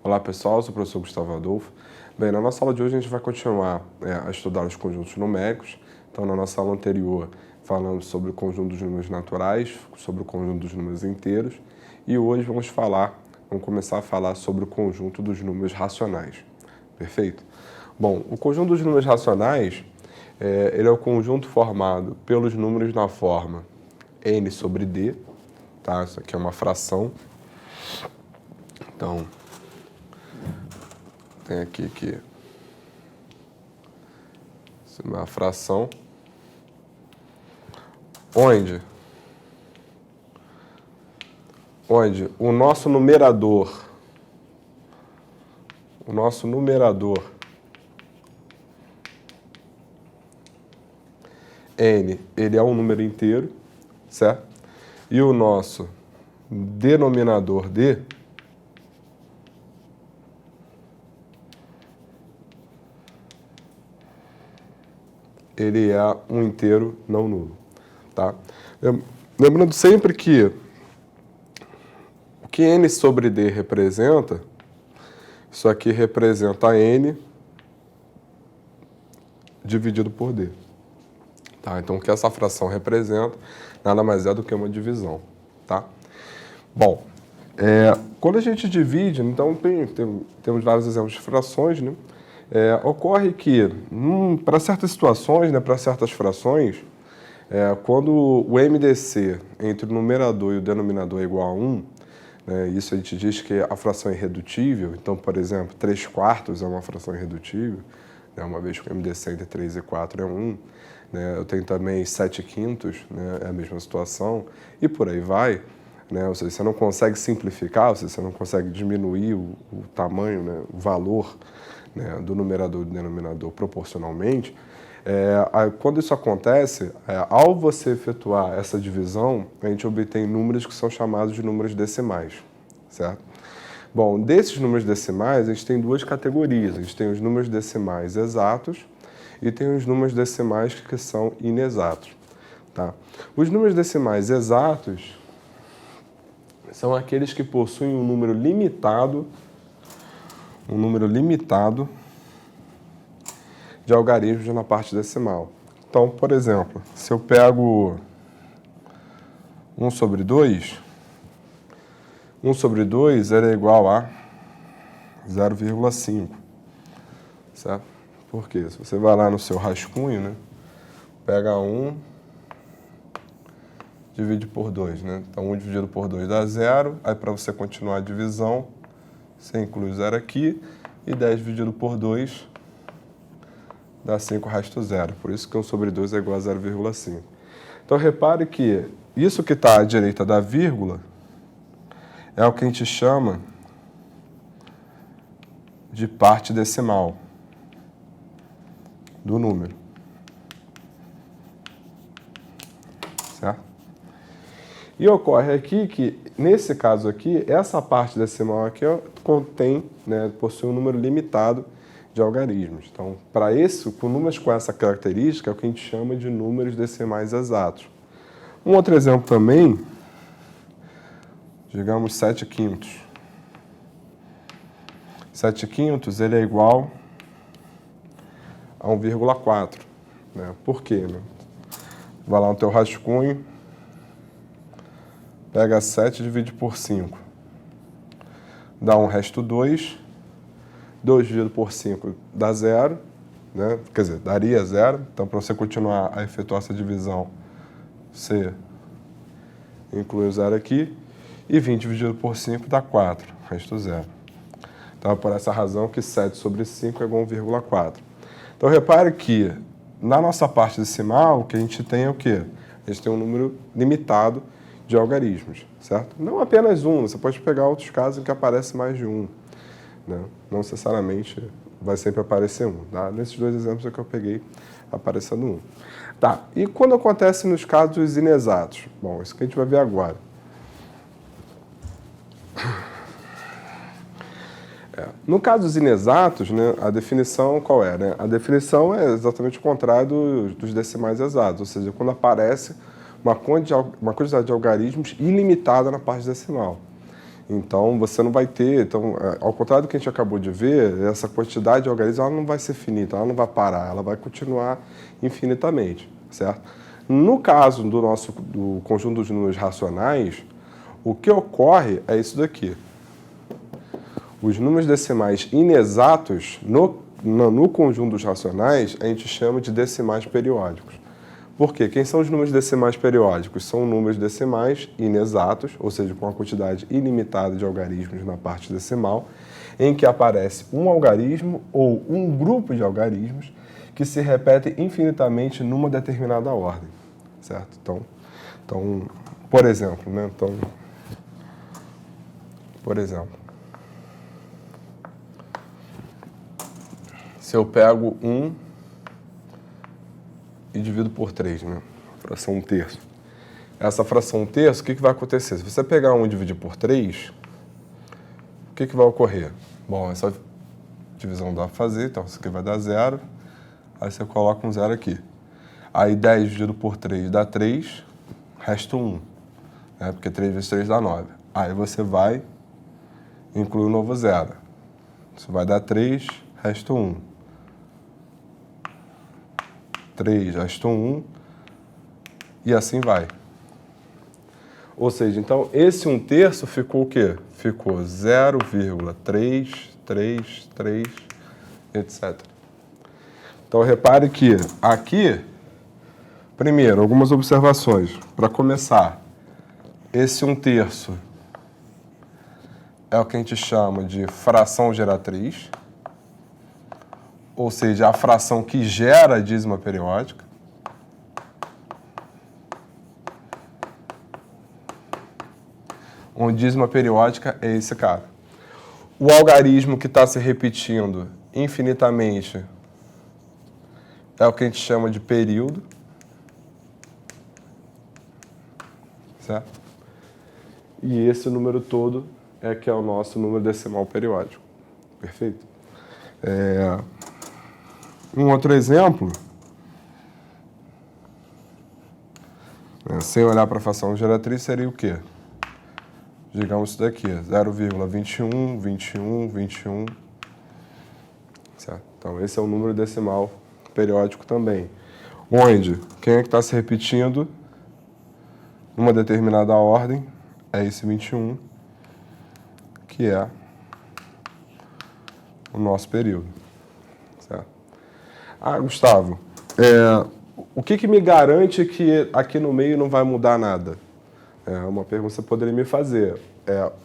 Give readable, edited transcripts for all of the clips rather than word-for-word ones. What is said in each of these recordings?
Olá pessoal, eu sou o professor Gustavo Adolfo. Bem, na nossa aula de hoje a gente vai continuar a estudar os conjuntos numéricos. Então, na nossa aula anterior falamos sobre o conjunto dos números naturais, sobre o conjunto dos números inteiros, e hoje vamos começar a falar sobre o conjunto dos números racionais. Perfeito? Bom, o conjunto dos números racionais, ele é o conjunto formado pelos números na forma n sobre d, tá? Isso aqui é uma fração. Então, tem aqui que isso é uma fração, onde o nosso numerador n, ele é um número inteiro, certo? E o nosso denominador d, ele é um inteiro não nulo, tá? Lembrando sempre que o que n sobre d representa, isso aqui representa n dividido por d. Tá? Então, o que essa fração representa nada mais é do que uma divisão. Tá? Bom, quando a gente divide, então temos vários exemplos de frações, né? Ocorre que, para certas situações, né, para certas frações, quando o MDC entre o numerador e o denominador é igual a 1, né, isso a gente diz que a fração é irredutível. Então, por exemplo, 3/4 é uma fração irredutível, né, uma vez que o MDC entre 3 e 4 é 1. Né, eu tenho também 7/5, né, é a mesma situação, e por aí vai. Né, ou seja, você não consegue simplificar, ou seja, você não consegue diminuir o tamanho, né, o valor, né, do numerador e do denominador proporcionalmente. Quando isso acontece, ao você efetuar essa divisão, a gente obtém números que são chamados de números decimais, certo? Bom, desses números decimais, a gente tem duas categorias. A gente tem os números decimais exatos e tem os números decimais que são inexatos, tá? Os números decimais exatos são aqueles que possuem um número limitado de algarismos na parte decimal. Então, por exemplo, se eu pego 1 sobre 2, 1 sobre 2 era igual a 0,5, certo? Por quê? Se você vai lá no seu rascunho, né, pega 1, divide por 2, né? Então, 1 dividido por 2 dá 0, aí para você continuar a divisão, você inclui o 0 aqui, e 10 dividido por 2 dá 5, resto 0. Por isso que 1 sobre 2 é igual a 0,5. Então, repare que isso que está à direita da vírgula é o que a gente chama de parte decimal do número. Certo? E ocorre aqui que, nesse caso aqui, essa parte decimal aqui contém, né, possui um número limitado de algarismos. Então, com números com essa característica, é o que a gente chama de números decimais exatos. Um outro exemplo também, digamos 7/5. 7/5 ele é igual a 1,4. Né? Por quê? Né? Vai lá no teu rascunho, pega 7 e divide por 5. Dá resto 2. 2 dividido por 5 dá 0, né? Quer dizer, daria 0. Então, para você continuar a efetuar essa divisão, você inclui o 0 aqui. E 20 dividido por 5 dá 4, resto 0. Então, é por essa razão que 7 sobre 5 é igual a 1,4. Então, repare que, na nossa parte decimal, o que a gente tem é o quê? A gente tem um número limitado de algarismos, certo? Não apenas um, você pode pegar outros casos em que aparece mais de um. Né? Não necessariamente vai sempre aparecer um. Tá? Nesses dois exemplos é que eu peguei aparecendo um. Tá, e quando acontece nos casos inexatos? Bom, isso que a gente vai ver agora. No caso dos inexatos, né, a definição qual é? Né? A definição é exatamente o contrário dos decimais exatos, ou seja, quando aparece uma quantidade de algarismos ilimitada na parte decimal. Então, você não vai ter... Então, ao contrário do que a gente acabou de ver, essa quantidade de algarismos ela não vai ser finita, ela não vai parar, ela vai continuar infinitamente, certo? No caso do conjunto de números racionais, o que ocorre é isso daqui. Os números decimais inexatos, no conjunto dos racionais, a gente chama de decimais periódicos. Por quê? Quem são os números decimais periódicos? São números decimais inexatos, ou seja, com uma quantidade ilimitada de algarismos na parte decimal, em que aparece um algarismo ou um grupo de algarismos que se repetem infinitamente numa determinada ordem, certo? Então por exemplo, né? Por exemplo, se eu pego 1 e divido por 3, né? Fração 1/3. Essa fração 1/3, o que vai acontecer? Se você pegar 1 e dividir por 3, o que vai ocorrer? Bom, essa divisão dá para fazer, então isso aqui vai dar 0, aí você coloca um 0 aqui. Aí 10 dividido por 3 dá 3, resta 1, né? Porque 3 vezes 3 dá 9. Aí você vai incluir um novo 0. Isso vai dar 3, resta 1. 3, resta 1, e assim vai. Ou seja, então, esse 1/3 ficou o quê? Ficou 0,333, etc. Então, repare que aqui, primeiro, algumas observações. Para começar, esse 1/3 é o que a gente chama de fração geratriz, ou seja, a fração que gera a dízima periódica. Onde dízima periódica é esse cara. O algarismo que está se repetindo infinitamente é o que a gente chama de período. Certo? E esse número todo é que é o nosso número decimal periódico. Perfeito? Um outro exemplo, sem olhar para a fração geratriz, seria o quê? Digamos isso daqui, 0,21, 21, 21. Certo? Então, esse é o número decimal periódico também. Onde quem é que está se repetindo numa determinada ordem é esse 21, que é o nosso período. Certo? Ah, Gustavo, o que me garante que aqui no meio não vai mudar nada? É uma pergunta que você poderia me fazer.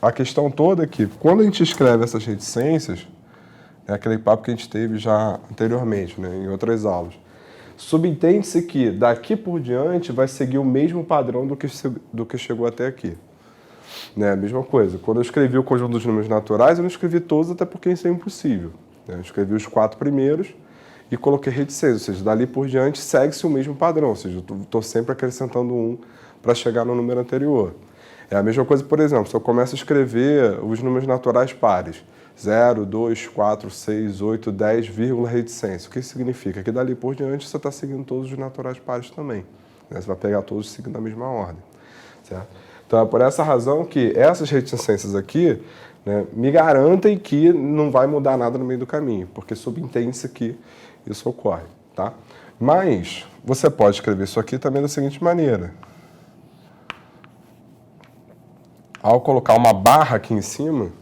A questão toda é que, quando a gente escreve essas reticências, é aquele papo que a gente teve já anteriormente, né, em outras aulas, subentende-se que, daqui por diante, vai seguir o mesmo padrão do que chegou até aqui. Né, a mesma coisa. Quando eu escrevi o conjunto dos números naturais, eu não escrevi todos, até porque isso é impossível. Né? Eu escrevi os 4 primeiros e coloquei reticências, ou seja, dali por diante segue-se o mesmo padrão, ou seja, eu estou sempre acrescentando 1 para chegar no número anterior. É a mesma coisa, por exemplo, se eu começo a escrever os números naturais pares, 0, 2, 4, 6, 8, 10, vírgula, reticência. O que isso significa? Que dali por diante você está seguindo todos os naturais pares também. Né? Você vai pegar todos seguindo a mesma ordem. Certo? Então é por essa razão que essas reticências aqui, né, me garantem que não vai mudar nada no meio do caminho, porque subentende-se que isso ocorre. Tá? Mas você pode escrever isso aqui também da seguinte maneira. Ao colocar uma barra aqui em cima, o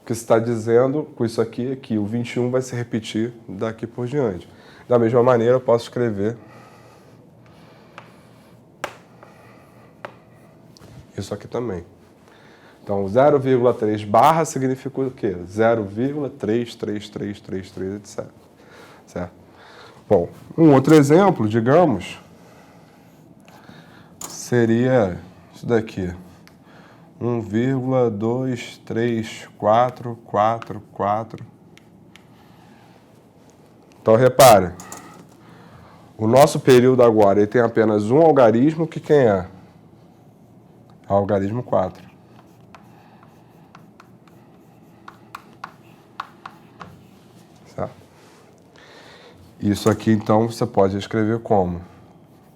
que você está dizendo com isso aqui é que o 21 vai se repetir daqui por diante. Da mesma maneira, eu posso escrever isso aqui também. Então, 0,3 barra significa o quê? 0,33333, etc. Certo? Bom, um outro exemplo, digamos, seria isso daqui. 1,23444. Então, repare, o nosso período agora ele tem apenas um algarismo, que quem é? Algarismo 4. Certo? Isso aqui, então, você pode escrever como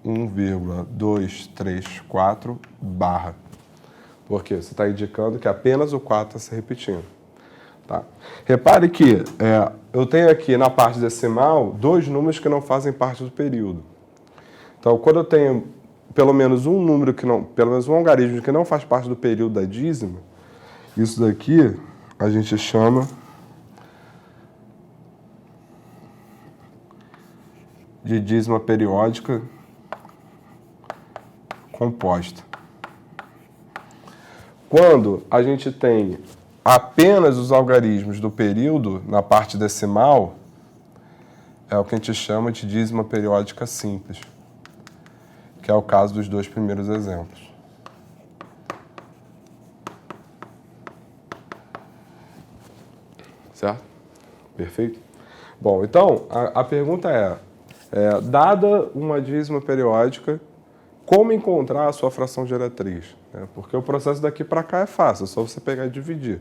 1,234 barra. Porque você está indicando que apenas o 4 está se repetindo. Tá? Repare que eu tenho aqui na parte decimal 2 números que não fazem parte do período. Então, quando eu tenho pelo menos um número pelo menos um algarismo que não faz parte do período da dízima, isso daqui a gente chama de dízima periódica composta. Quando a gente tem apenas os algarismos do período na parte decimal, é o que a gente chama de dízima periódica simples, que é o caso dos 2 primeiros exemplos. Certo? Perfeito? Bom, então, a pergunta dada uma dízima periódica, como encontrar a sua fração geratriz? Porque o processo daqui para cá é fácil, é só você pegar e dividir.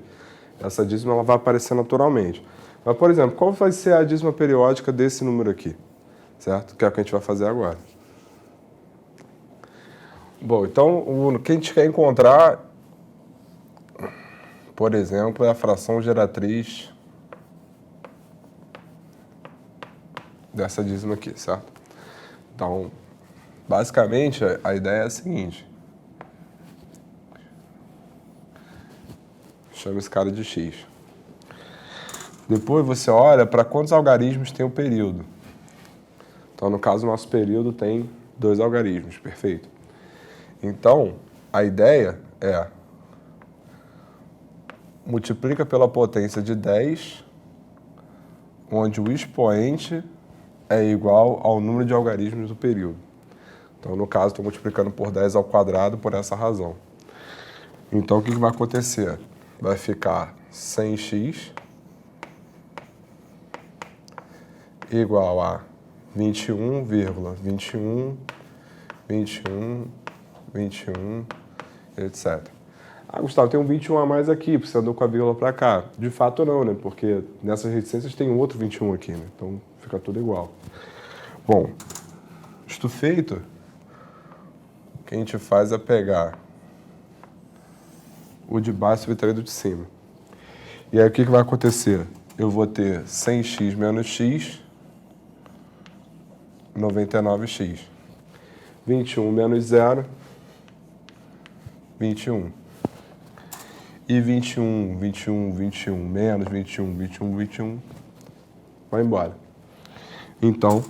Essa dízima ela vai aparecer naturalmente. Mas, por exemplo, qual vai ser a dízima periódica desse número aqui? Certo? Que é o que a gente vai fazer agora. Bom, então, o que a gente quer encontrar, por exemplo, é a fração geratriz dessa dízima aqui, certo? Então, basicamente, a ideia é a seguinte. Chama esse cara de x. Depois você olha para quantos algarismos tem o período. Então, no caso, o nosso período tem 2 algarismos, perfeito? Então, a ideia é multiplica pela potência de 10, onde o expoente é igual ao número de algarismos do período. Então, no caso, estou multiplicando por 10 ao quadrado por essa razão. Então, o que vai acontecer? Vai ficar 100x igual a 21,21, 21, etc. Ah, Gustavo, tem um 21 a mais aqui, você andou com a vírgula para cá. De fato não, né? Porque nessas reticências tem um outro 21 aqui, né? Então fica tudo igual. Bom, isto feito, o que a gente faz é pegar o de baixo e subtrair do de cima. E aí o que vai acontecer? Eu vou ter 100x menos x, 99x. 21 menos 0, 21. E 21 menos 21, vai embora. Então, o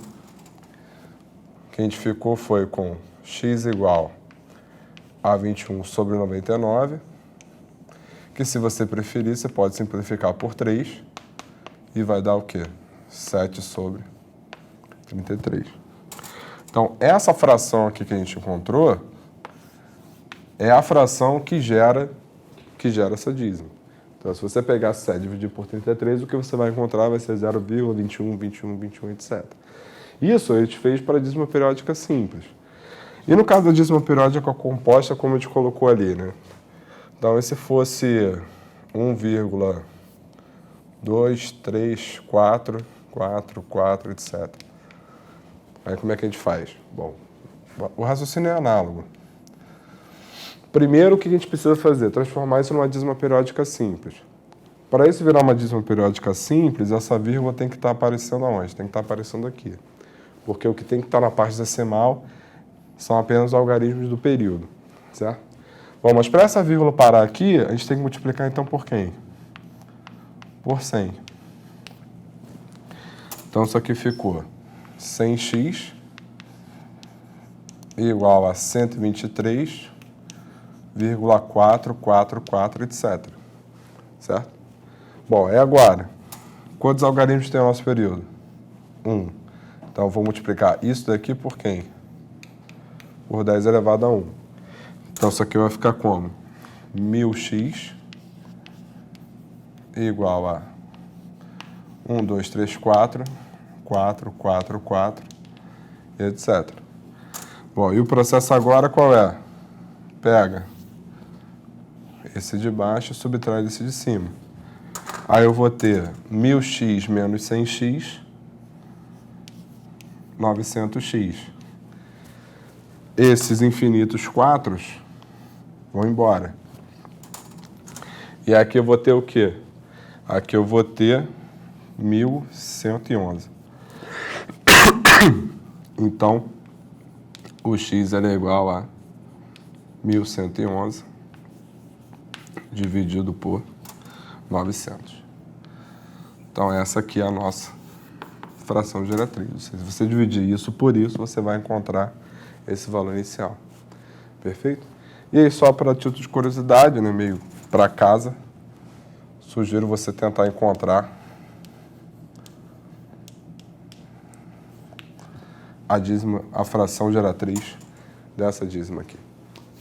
que a gente ficou foi com x igual a 21 sobre 99, que se você preferir, você pode simplificar por 3 e vai dar o quê? 7 sobre 33. Então, essa fração aqui que a gente encontrou é a fração que gera essa dízima. Então, se você pegar 7 e dividir por 33, o que você vai encontrar vai ser 0,21, etc. Isso a gente fez para a dízima periódica simples. E no caso da dízima periódica composta, como a gente colocou ali, né? Então, e se fosse 1,234, 4, etc. Aí como é que a gente faz? Bom, o raciocínio é análogo. Primeiro, o que a gente precisa fazer? Transformar isso numa dízima periódica simples. Para isso virar uma dízima periódica simples, essa vírgula tem que estar aparecendo aonde? Tem que estar aparecendo aqui. Porque o que tem que estar na parte decimal são apenas os algarismos do período, certo? Bom, mas para essa vírgula parar aqui, a gente tem que multiplicar então por quem? Por 100. Então isso aqui ficou 100x igual a 123,444, etc. Certo? Bom, é agora. Quantos algarismos tem o nosso período? 1. Então, eu vou multiplicar isso daqui por quem? Por 10 elevado a 1. Então, isso aqui vai ficar como? 1000x igual a 1, 2, 3, 4, 4, etc. Bom, e o processo agora qual é? Pega esse de baixo e subtrai esse de cima. Aí eu vou ter 1000x menos 100x, 900x. Esses infinitos 4 vão embora. E aqui eu vou ter o quê? Aqui eu vou ter 1.111. Então, o x é igual a 1.111 dividido por 900. Então, essa aqui é a nossa fração geratriz. Se você dividir isso por isso, você vai encontrar esse valor inicial. Perfeito? E aí, só para título de curiosidade, né, meio para casa, sugiro você tentar encontrar a fração geratriz dessa dízima aqui.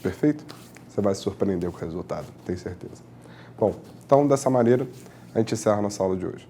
Perfeito? Você vai se surpreender com o resultado, tenho certeza. Bom, então dessa maneira a gente encerra a nossa aula de hoje.